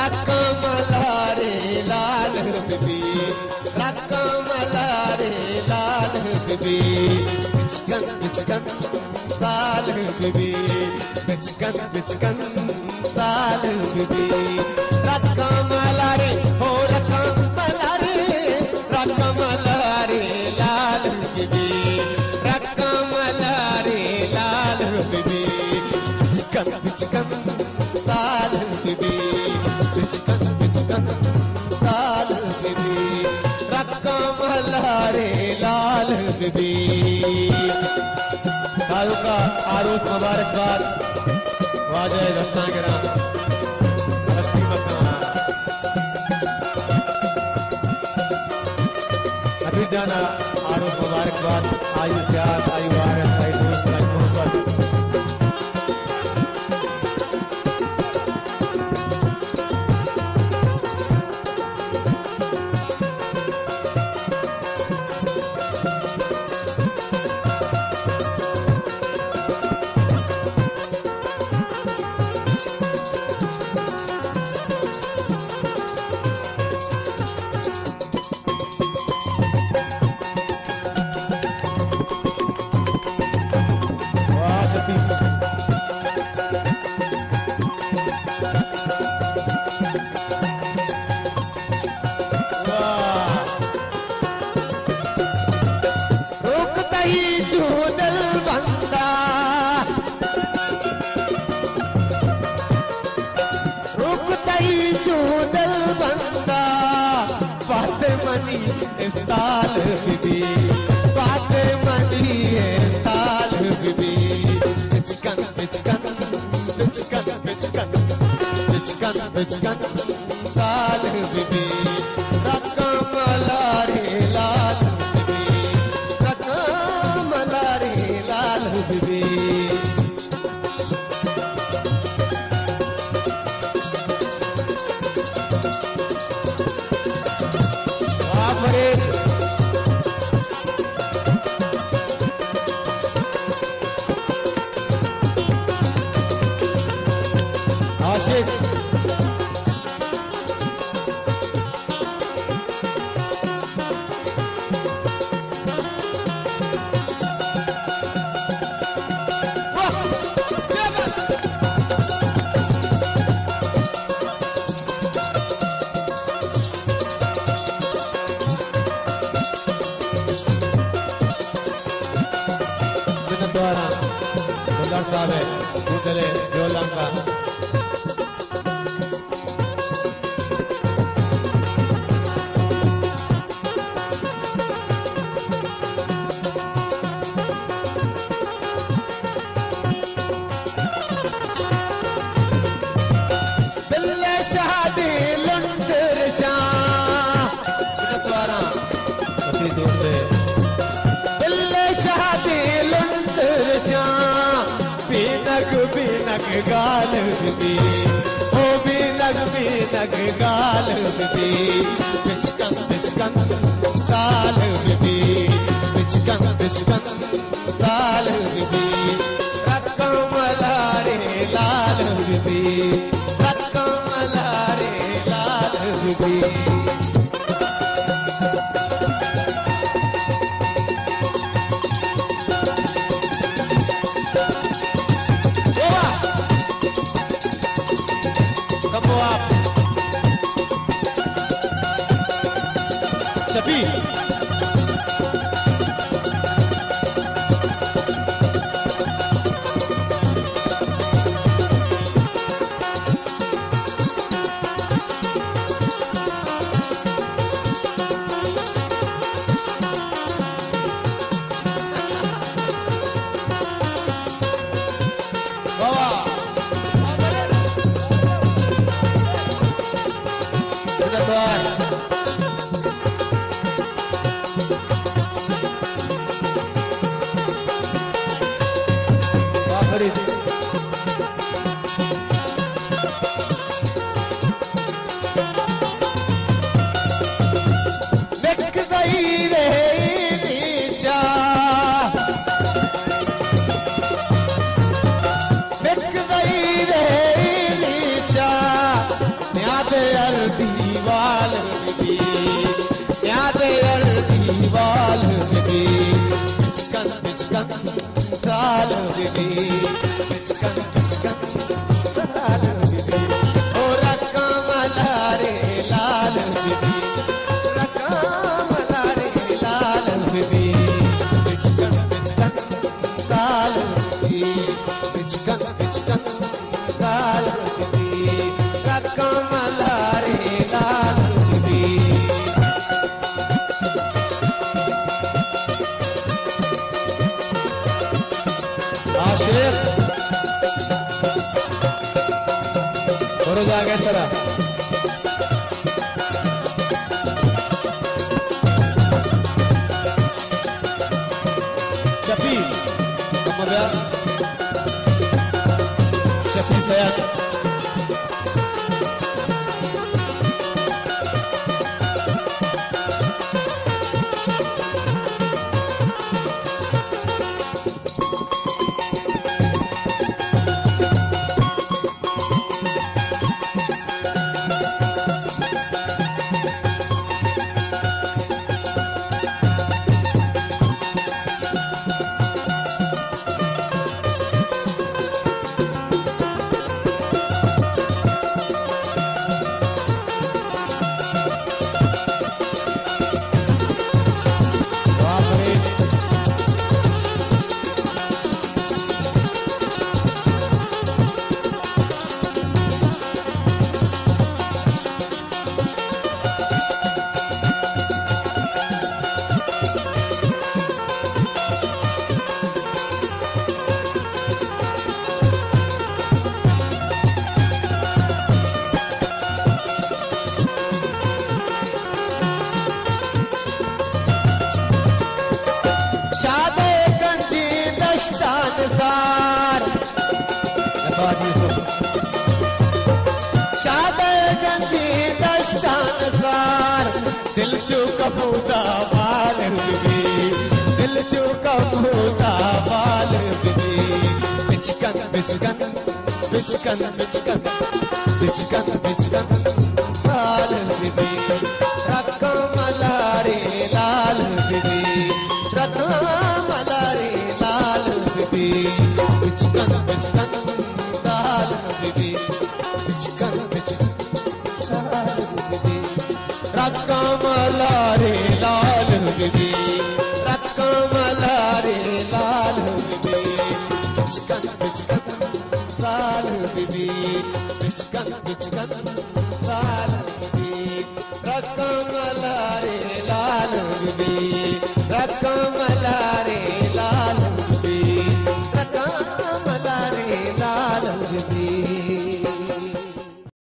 रकमला रे लाल बीबी, रकमला रे लाल बीबी, बिचकन बिचकन साल बीबी, बिचकन बिचकन साल बीबी, रकमला रे हो रकमला रे, रकमला रे लाल बीबी, रकमला रे लाल बीबी, बिचकन बिचकन साल बीबी, बिचकन बिचकन साल बीबी, रकमला रे लाल बीबी। सालों का आरोस मुबारकबाद वाजह दस्तान के नाम नबी जाना आरोस मुबारकबाद, आयु सियात, आयु वारस, आयु दोस्त, आयु मोहब्बत। ताल बीबी, बात मनी है ताल बीबी, बिचकन बिचकन बिचकन बिचकन बिचकन बिचकन साल बीबी, रकमला रे लाल बीबी, रकमला रे लाल बीबी। आशिक द्वारा साहब है दूसरे जोलंगा गाल बीबी, ओ बीनग गाल बीबी, बिचकन बिचकन साल बीबी, बिचकन बिचकन साल बीबी, रकमला रे लाल बीबी, रकमला रे लाल बीबी। शफी पिचकन पिचकन साल बीबी ओ रकमला रे लाल बीबी रकमला रे लाल बीबी पिचकन पिचकन साल बीबी पिचकन पिचकन साल बीबी रकमला रे लाल बीबी आशिक और जागे तरह शफी शफी सैयद शादे गंजी दस्तान सार शादे गंजी दस्तान सार दिल चू कबूता बाल बीबी दिल चू कबूता बाल बीबी पिचकन पिचकन पिचकन पिचकन पिचकन पिचकन लाल बीबी रकमला रे लाल बीबी रकमला रे लाल बीबी पिचकन पिचकन लाल बीबी पिचकन पिचकन लाल बीबी रकमला रे लाल बीबी रकमला रे लाल बीबी पिचकन पिचकन लाल बीबी पिचकन पिचकन लाल बीबी रकमला